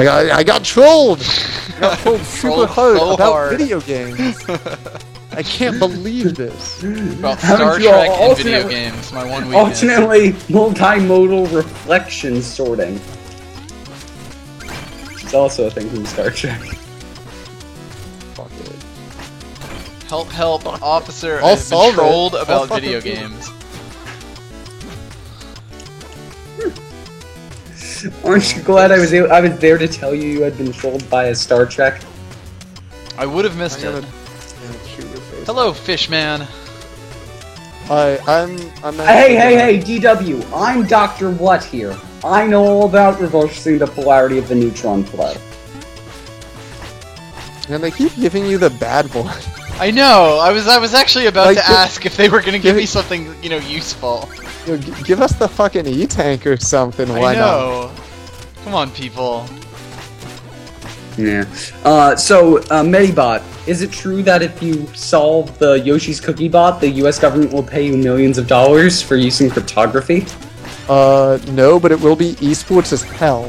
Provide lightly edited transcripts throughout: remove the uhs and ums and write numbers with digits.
I got trolled! I got trolled super hard so about hard. video games. I can't believe this. About Haven't Star you Trek and alternate- video games, my one weakness. Alternately, multimodal reflection sorting. It's also a thing from Star Trek. Fuck it. Help, officer, I'll I've solve been it. trolled I'll about fucking video do it. games. Aren't you glad I was there to tell you you had been trolled by a Star Trek? I would have missed I'm it. gonna shoot your face. Hello, Fishman. I'm Hey, DW, I'm Dr. What here. I know all about reversing the polarity of the neutron flow. And they keep giving you the bad one. I know. I was actually about Like, to ask if they were gonna give give me it- something, useful. You know, give us the fucking E-Tank or something, why I not? know. Come on, people. Yeah. Medibot, is it true that if you solve the Yoshi's Cookie Bot, the US government will pay you millions of dollars for using cryptography? No, but it will be esports as hell.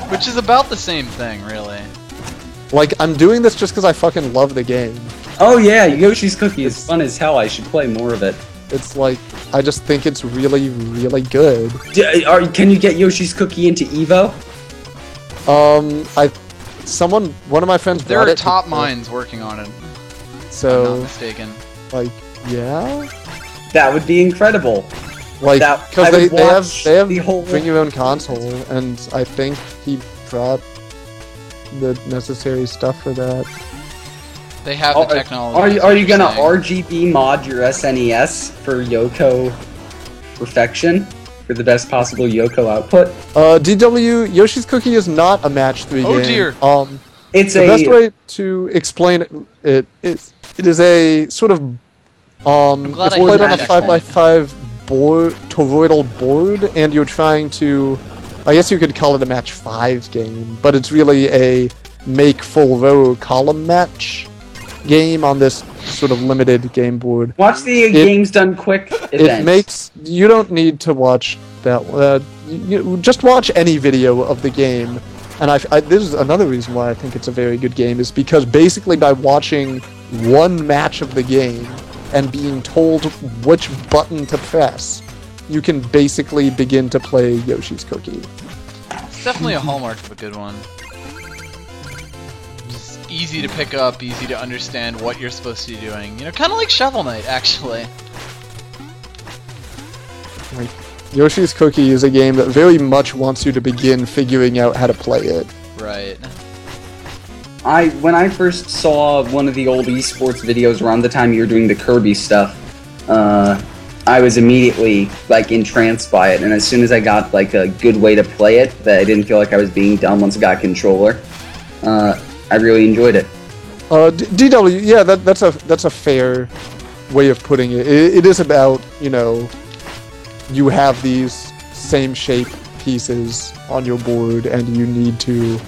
Which is about the same thing, really. Like, I'm doing this just because I fucking love the game. Oh yeah, Yoshi's Cookie is fun as hell. I should play more of it. It's like, I just think it's really, really good. Can you get Yoshi's Cookie into Evo? One of my friends There brought are it. top minds working on it, if I'm not So, mistaken. like, yeah? That would be incredible. Like, That- because I they would have, watch they have the whole- bring your own console, and I think he brought the necessary stuff for that. They have the technology. Are is you what you you're gonna saying. RGB mod your SNES for Yoko perfection for the best possible Yoko output? DW, Yoshi's Cookie is not a match 3 Oh, game. dear. It's The best way to explain it is a sort of glad it's I played on a understand. 5x5 board, toroidal board, and you're trying to, I guess you could call it a match 5 game, but it's really a make full row column match game on this sort of limited game board. Watch the Games Done Quick It event. makes, you don't need to watch that, you just watch any video of the game. And this is another reason why I think it's a very good game, is because basically by watching one match of the game and being told which button to press, you can basically begin to play Yoshi's Cookie. It's definitely a hallmark of a good one. Just easy to pick up, easy to understand what you're supposed to be doing. Kind of like Shovel Knight, actually. Like, Yoshi's Cookie is a game that very much wants you to begin figuring out how to play it. Right. When I first saw one of the old esports videos around the time you were doing the Kirby stuff, I was immediately entranced by it, and as soon as I got a good way to play it, that I didn't feel like I was being dumb once I got a controller, I really enjoyed it. DW, yeah, that's a fair way of putting it. It is about, you have these same shape pieces on your board, and you need to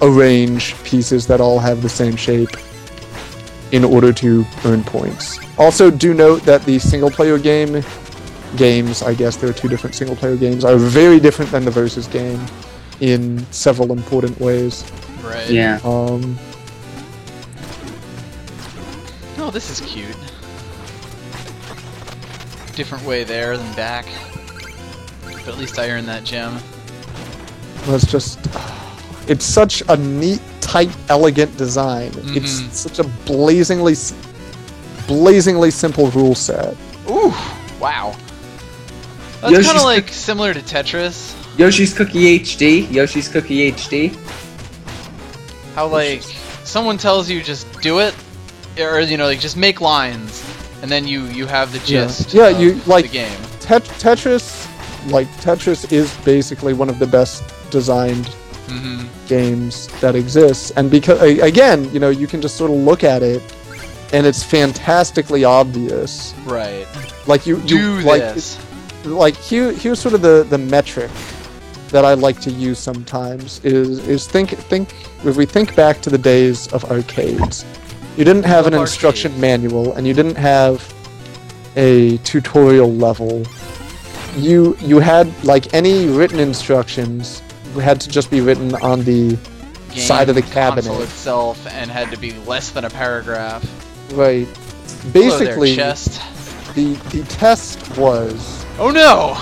arrange pieces that all have the same shape in order to earn points. Also, do note that the single-player games, I guess there are 2 different single-player games, are very different than the versus game in several important ways. Right. Yeah. Oh, this is cute. Different way there than back. But at least I earned that gem. It's just, it's such a neat, tight, elegant design. It's such a blazingly simple rule set. Ooh! Wow. That's Yoshi's kind of like similar to Tetris. Yoshi's Cookie HD. Yoshi's Cookie HD. How someone tells you just do it, or just make lines, and then you have the gist. Yeah, of you the game. Tetris. Tetris is basically one of the best designed games that exists, and because again, you can just sort of look at it, and it's fantastically obvious. Right. You Do this. Here's sort of the metric that I like to use sometimes is think if we think back to the days of arcades, you didn't have an instruction manual, and you didn't have a tutorial level. You had any written instructions had to just be written on the side of the cabinet. Console itself and had to be less than a paragraph. Right. Hello there, Basically, chest. the test was. Oh no!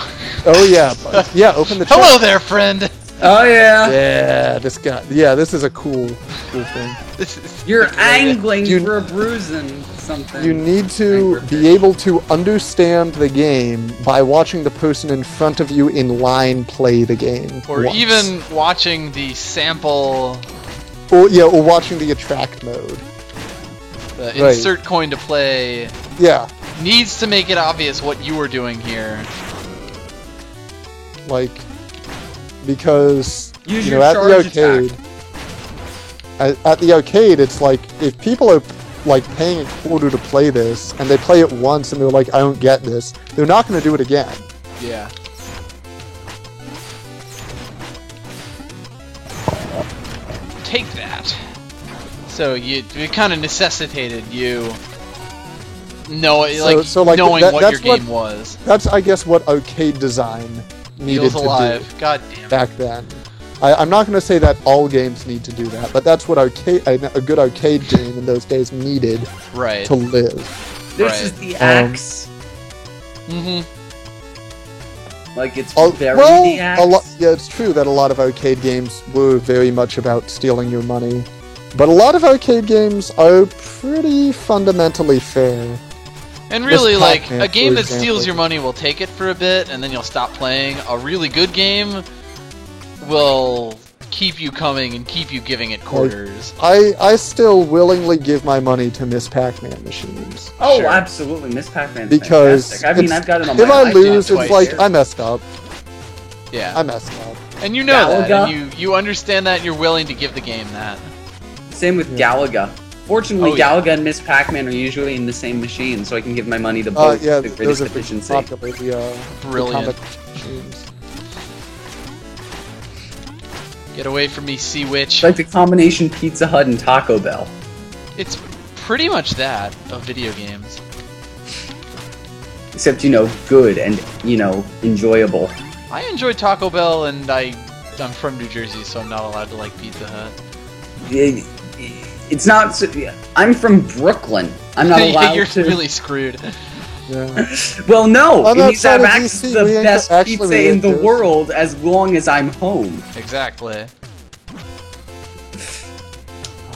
Oh yeah, yeah. Open the. Hello chest. there, friend. Oh yeah. Yeah, this guy. Yeah, this is a cool thing. This is You're the greatest- angling You- for a bruising something. You need to be able to understand the game by watching the person in front of you in line play the game. Or once. even watching the sample, Or watching the attract mode. the Right. insert coin to play, Yeah, needs to make it obvious what you were doing here. like because Use you your know at the charge arcade. At the arcade, it's like if people are like paying a quarter to play this and they play it once and they're like, I don't get this, they're not going to do it again. Yeah. Take that. So it kind of necessitated you knowing so, like, knowing what that's your game was. That's, I guess, what arcade design needed Feels to alive. do God damn it. back then. I'm not going to say that all games need to do that, but that's what a good arcade game in those days needed Right. to live. This Right. is the axe. Mm-hmm. Like it's Well, very the a axe. lot. Yeah, it's true that a lot of arcade games were very much about stealing your money, but a lot of arcade games are pretty fundamentally fair. And really, This like, Pac-Man, a game for that steals example. your money will take it for a bit, and then you'll stop playing. A really good game will keep you coming and keep you giving it quarters. I still willingly give my money to Miss Pac-Man machines. Oh, Sure. absolutely, Miss Pac-Man's Because fantastic. I mean, it's- I've got it on if my I iPad lose, twice it's like here. I messed up. Yeah. I messed up. And you know that, Galaga. and you understand that, and you're willing to give the game that. Same with Yeah. Galaga. Fortunately, Oh, yeah. Galaga and Miss Pac-Man are usually in the same machine, so I can give my money to both Yeah, the those greatest are efficiency. popular. The Brilliant. combat machines. Get away from me, Sea Witch. It's like the combination Pizza Hut and Taco Bell. It's pretty much that of video games. Except, good and, enjoyable. I enjoy Taco Bell, and I'm from New Jersey, so I'm not allowed to like Pizza Hut. It's not... I'm from Brooklyn. I'm not allowed You're to... really screwed. Yeah. Well, no! On It that means I have side of access to DC, the we ain't best actually pizza in the ridiculous. world as long as I'm home. Exactly.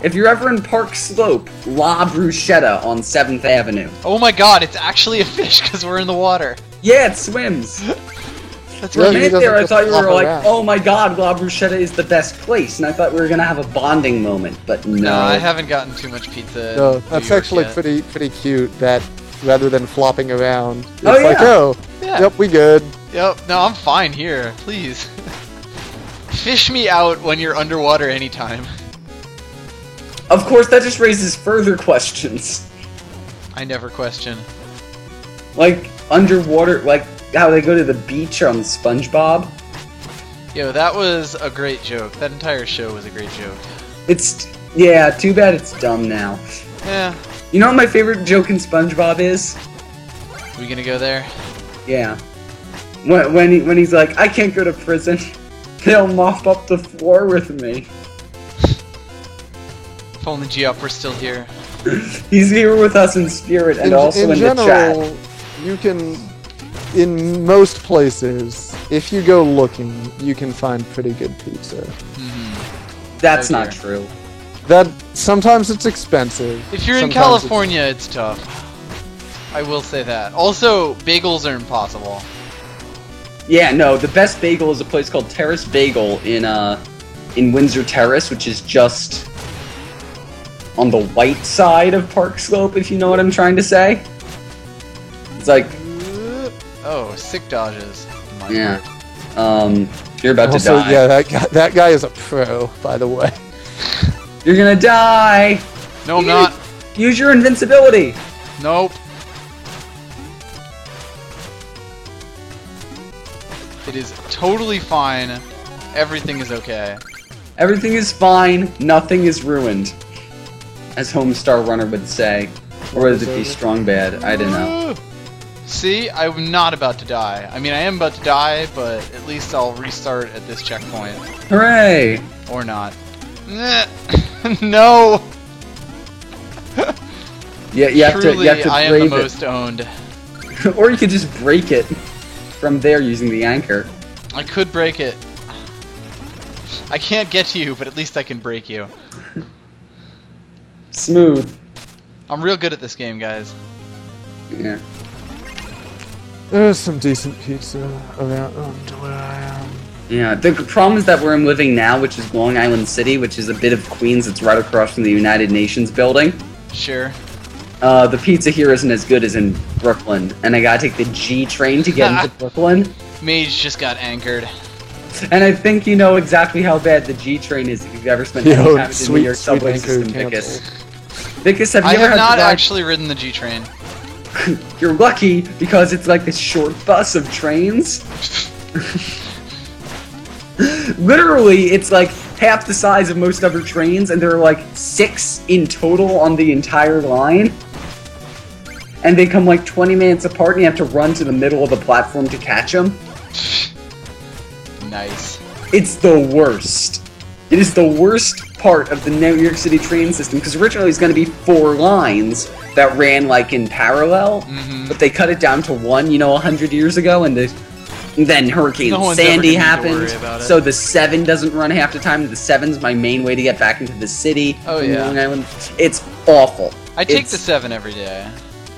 If you're ever in Park Slope, La Bruschetta on 7th Avenue. Oh my god, it's actually a fish because we're in the water. Yeah, it swims. That's For Yeah, a he minute doesn't there, I just thought you flop were like, around. oh my god, La Bruschetta is the best place, and I thought we were gonna have a bonding moment, but no. No, I haven't gotten too much pizza. No, in that's New York actually yet. pretty cute. That rather than flopping around, it's Oh, like, yeah. oh, Yeah. yep, we good. Yep. No, I'm fine here. Please. Fish me out when you're underwater anytime. Of course, that just raises further questions. I never question. Like, underwater, like how they go to the beach on SpongeBob. Yo, that was a great joke. That entire show was a great joke. Yeah, too bad it's dumb now. Yeah. You know what my favorite joke in SpongeBob is? We gonna go there? Yeah. When he's like, I can't go to prison. They'll mop up the floor with me. If only Geop were still here. He's here with us in spirit and also in the chat. you can, in most places, if you go looking, you can find pretty good pizza. Mm-hmm. That's Oh, not dear. true. That sometimes it's expensive. If you're in sometimes California, it's tough. I will say that. Also, bagels are impossible. Yeah, no, the best bagel is a place called Terrace Bagel in Windsor Terrace, which is just on the white side of Park Slope, if you know what I'm trying to say. It's like, Oh, sick dodges. My yeah. word. You're about to Also, die. yeah, that guy is a pro, by the way. You're gonna die! No, I'm not. Use your invincibility! Nope. It is totally fine. Everything is okay. Everything is fine, nothing is ruined. As Homestar Runner would say. Or would it be Strong Bad? I don't know. See, I'm not about to die. I mean, I am about to die, but at least I'll restart at this checkpoint. Hooray! Or not. No! Yeah, you have Truly, to I am the brave it. most owned. Or you could just break it from there using the anchor. I could break it. I can't get to you, but at least I can break you. Smooth. I'm real good at this game, guys. Yeah. There's some decent pizza around where I am. Yeah, the problem is that where I'm living now, which is Long Island City, which is a bit of Queens that's right across from the United Nations building, Sure. the pizza here isn't as good as in Brooklyn, and I gotta take the G train to get into Brooklyn. Mage just got anchored. And I think you know exactly how bad the G train is if you've ever spent any Yo, time in the New sweet, York sweet subway anchor system, Vicus. canceled. Vicus, have you I ever have had not to ride- actually ridden the G train. You're lucky because it's like this short bus of trains. Literally, it's like half the size of most other trains, and there are like 6 in total on the entire line. And they come like 20 minutes apart, and you have to run to the middle of the platform to catch them. Nice. It's the worst. It is the worst part of the New York City train system, because originally it was going to be 4 lines that ran like in parallel, but they cut it down to 1, 100 years ago, and then Hurricane No one's Sandy ever gonna need to worry happened, about it. so the 7 doesn't run half the time. The 7's my main way to get back into the city. Oh, from yeah. Long Island. It's awful. I take It's- the 7 every day.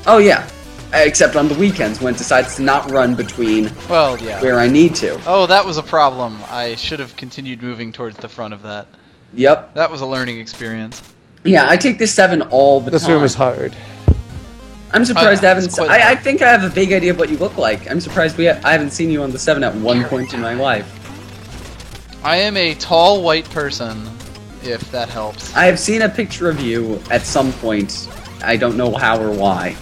Oh yeah, except on the weekends when it decides to not run between Well, yeah. where I need to. Oh, that was a problem. I should have continued moving towards the front of that. Yep. That was a learning experience. Yeah, I take the 7 all the This time. room is hard. I'm surprised I haven't. It's quite I hard. think I have a vague idea of what you look like. I'm surprised I haven't seen you on the 7 at one point in my life. I am a tall white person, if that helps. I have seen a picture of you at some point. I don't know how or why.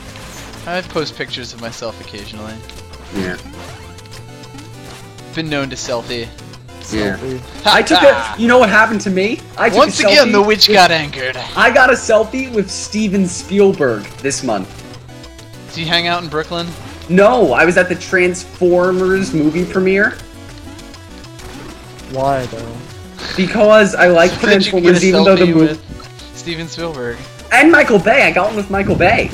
I post pictures of myself occasionally. Yeah. Been known to selfie. Yeah. Selfie. I took a. You know what happened to me? I took Once a again, selfie the witch with- got anchored. I got a selfie with Steven Spielberg this month. Do you hang out in Brooklyn? No, I was at the Transformers movie premiere Why though? because I like So that you can get a Transformers, even though the selfie movie. with Steven Spielberg. And Michael Bay. I got one with Michael Bay.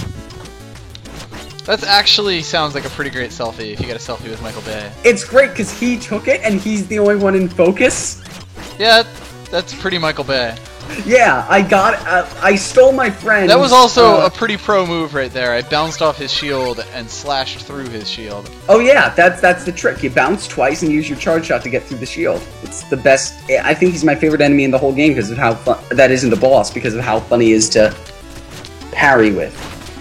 That actually sounds like a pretty great selfie if you get a selfie with Michael Bay. It's great because he took it and he's the only one in focus. Yeah, that's pretty Michael Bay. Yeah, I stole my friend. That was also a pretty pro move right there. I bounced off his shield and slashed through his shield. Oh yeah, that's the trick. You bounce twice and use your charge shot to get through the shield. It's the best. I think he's my favorite enemy in the whole game because of how fun. That isn't the boss because of how fun he is to parry with.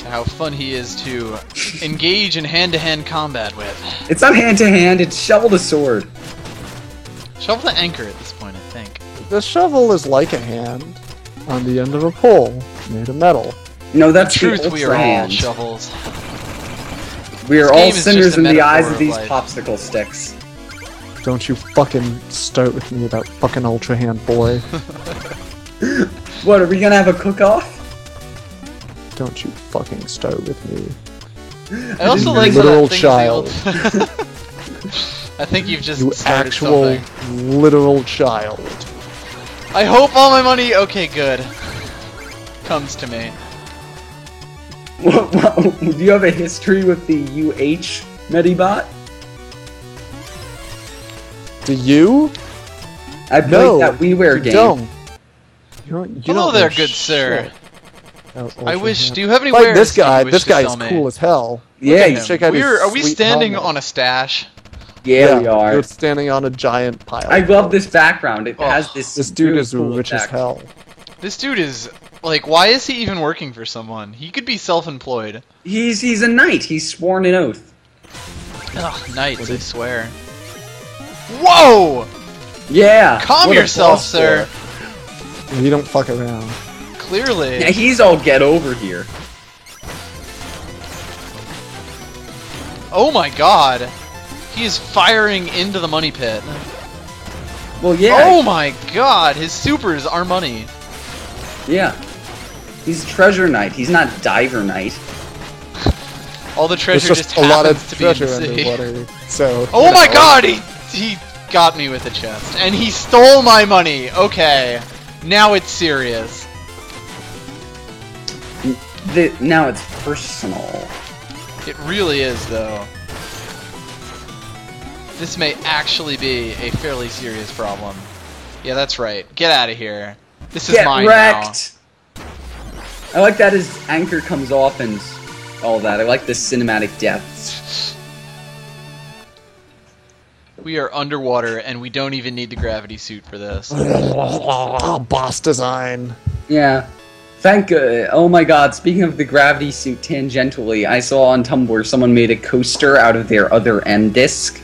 How fun he is to engage in hand-to-hand combat with. It's not hand to hand. It's shovel to sword. Shovel to anchor at this point, I think. The shovel is like a hand on the end of a pole made of metal. No, that's In truth, the we ultra are all hand. shovels. We are This all game is sinners just a in the metaphor eyes of of these life. popsicle sticks. Don't you fucking start with me about fucking Ultra Hand boy. What, are we gonna have a cook-off? Don't you fucking start with me. I also You like literal that things child. able- I think you've just You started actual something. literal child. I hope all my money, okay, good, comes to me. Do you have a history with the UH Medibot? Do you? I played No. that WiiWare you game. don't. You don't Hello know there, shit good sir. about I Ultra wish. Hand. Do you have any Like wares this guy. that you This wish to guy sell is me? cool as hell. Yeah, Look at you him. check out his are we sweet standing helmet. on a stash? Yeah, we are. You're standing on a giant pile. I of love gold. this background. It Oh, has this. This dude really is cool rich as effect. hell. This dude is like, why is he even working for someone? He could be self-employed. He's a knight. He's sworn an oath. Ugh, knights, I swear. Whoa! Yeah. Calm what a yourself, boss sir. for. You don't fuck around. Clearly. Yeah, he's all get over here. Oh my god. He is firing into the money pit. Well, yeah. Oh my god, his supers are money. Yeah. He's treasure knight. He's not diver knight. All the There's treasure just a lot of happens to be in treasure the sea. underwater. So. Oh you my know. god, he got me with a chest. And he stole my money. Okay. Now it's serious. Now it's personal. It really is, though. This may actually be a fairly serious problem. Yeah, that's right. Get out of here. This is Get mine wrecked! I like that his anchor comes off and all that. I like the cinematic depths. now. We are underwater, and we don't even need the gravity suit for this. Boss design. Yeah. Oh my god, speaking of the gravity suit tangentially, I saw on Tumblr someone made a coaster out of their other M disc.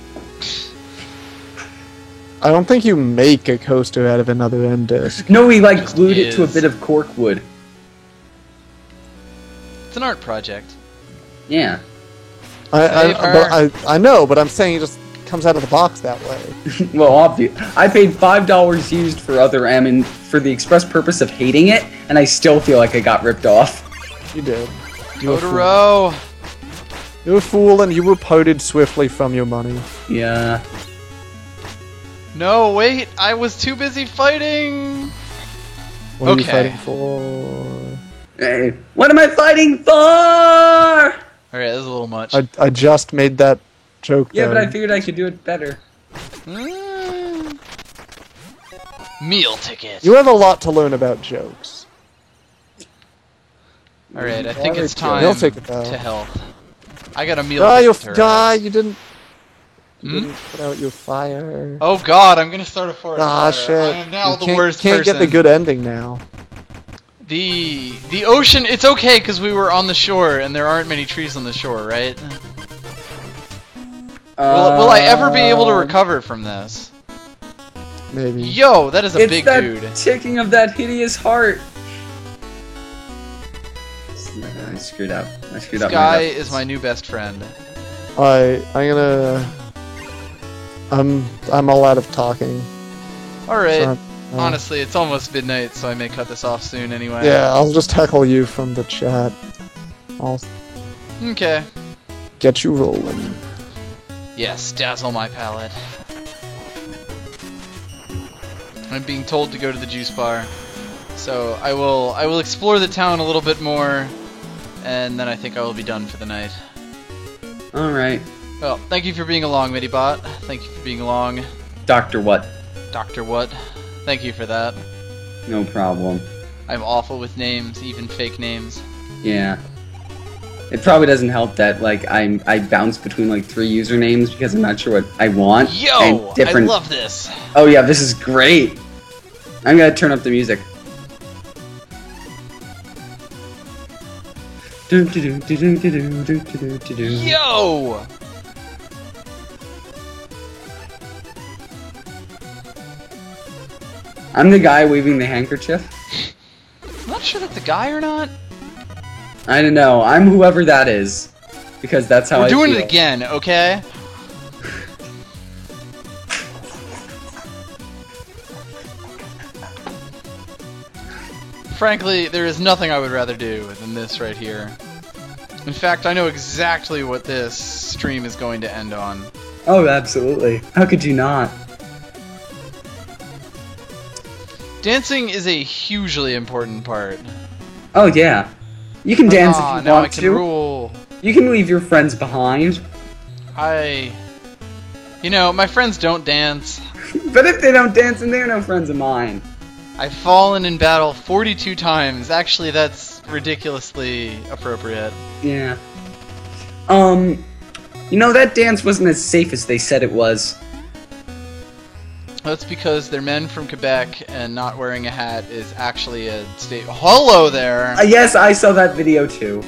I don't think you make a coaster out of another end disc. No, he like Just glued it to a is. bit of corkwood. It's an art project. Yeah. I know, but I'm saying it just comes out of the box that way. Well, obvious. I paid $5 used for other M and for the express purpose of hating it, and I still feel like I got ripped off. You did. You were a fool. Totoro! You were a fool, and you were poted swiftly from your money. Yeah. No, wait! I was too busy fighting! What are you Okay. fighting for? Hey, what am I fighting for? Alright, this is a little much. I just made that joke. Yeah, but though. I figured I could do it better. Mm. Meal ticket. You have a lot to learn about jokes. Alright, I think it's Alright, time meal ticket, though. to health. I got a meal Ah, ticket. you to die! You didn't. You Hmm? didn't put out your fire. Oh god, I'm gonna start a forest Ah, fire. shit! I am now you the can't, worst can't person. get the good ending now. The ocean, it's okay because we were on the shore and there aren't many trees on the shore, right? Will I ever be able to recover from this? Maybe. Yo, that is a It's big that dude. ticking of that hideous heart. I screwed up. I screwed up. Sky my is my new best friend. I'm gonna. I'm all out of talking. Alright, So, honestly, it's almost midnight, so I may cut this off soon anyway. Yeah, I'll just heckle you from the chat. I'll Okay. get you rolling. Yes, dazzle my palate. I'm being told to go to the juice bar. So I will explore the town a little bit more, and then I think I will be done for the night. Alright. Well, thank you for being along, Midibot. Thank you for being along, Dr. What? Dr. What. Thank you for that. No problem. I'm awful with names, even fake names. Yeah. It probably doesn't help that like I bounce between like 3 usernames because I'm not sure what I want. Yo! and different... I love this! Oh yeah, this is great. I'm gonna turn up the music. Yo! I'm the guy waving the handkerchief. I'm not sure that's a guy or not. I don't know. I'm whoever that is. Because that's how We're I doing feel. it again, okay? Frankly, there is nothing I would rather do than this right here. In fact, I know exactly what this stream is going to end on. Oh, absolutely. How could you not? Dancing is a hugely important part. Oh yeah. You can dance Ah, if you now I want can to. rule. You can leave your friends behind. You know, my friends don't dance. But if they don't dance, then they're no friends of mine. I've fallen in battle 42 times. Actually, that's ridiculously appropriate. Yeah. You know, that dance wasn't as safe as they said it was. That's because they're men from Quebec, and not wearing a hat is actually a state. Hello there! Yes, I saw that video too.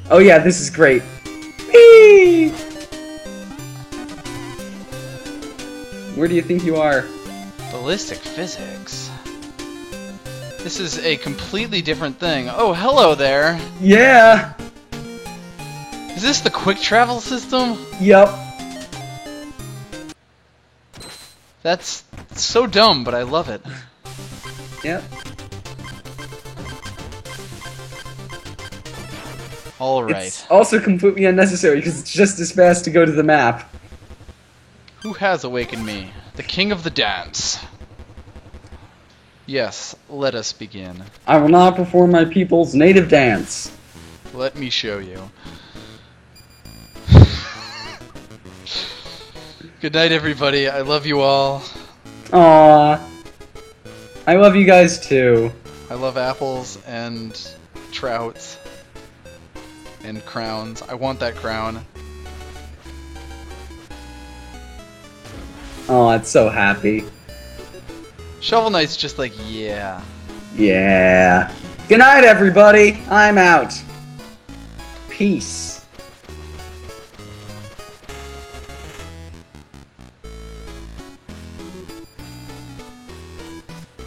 Oh yeah, this is great. Whee! Where do you think you are? Ballistic physics. This is a completely different thing. Oh, hello there! Yeah! Is this the quick travel system? Yup. That's so dumb, but I love it. Yep. All right. It's also completely unnecessary because it's just as fast to go to the map. Who has awakened me? The king of the dance. Yes, let us begin. I will now perform my people's native dance. Let me show you. Good night, everybody. I love you all. Aww. I love you guys too. I love apples and trouts and crowns. I want that crown. Oh, it's so happy. Shovel Knight's just like, yeah. Yeah. Good night, everybody. I'm out. Peace.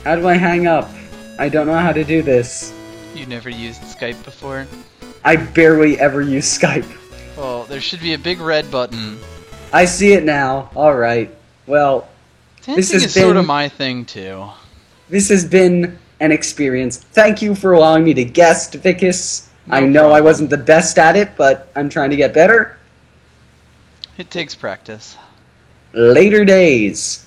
How do I hang up? I don't know how to do this. You never used Skype before? I barely ever use Skype. Well, there should be a big red button. I see it now. Alright. Well, Dancing has is sort of been- my thing, too. this has been an experience. Thank you for allowing me to guest, Vicus. No I know I problem. wasn't the best at it, but I'm trying to get better. It takes practice. Later days.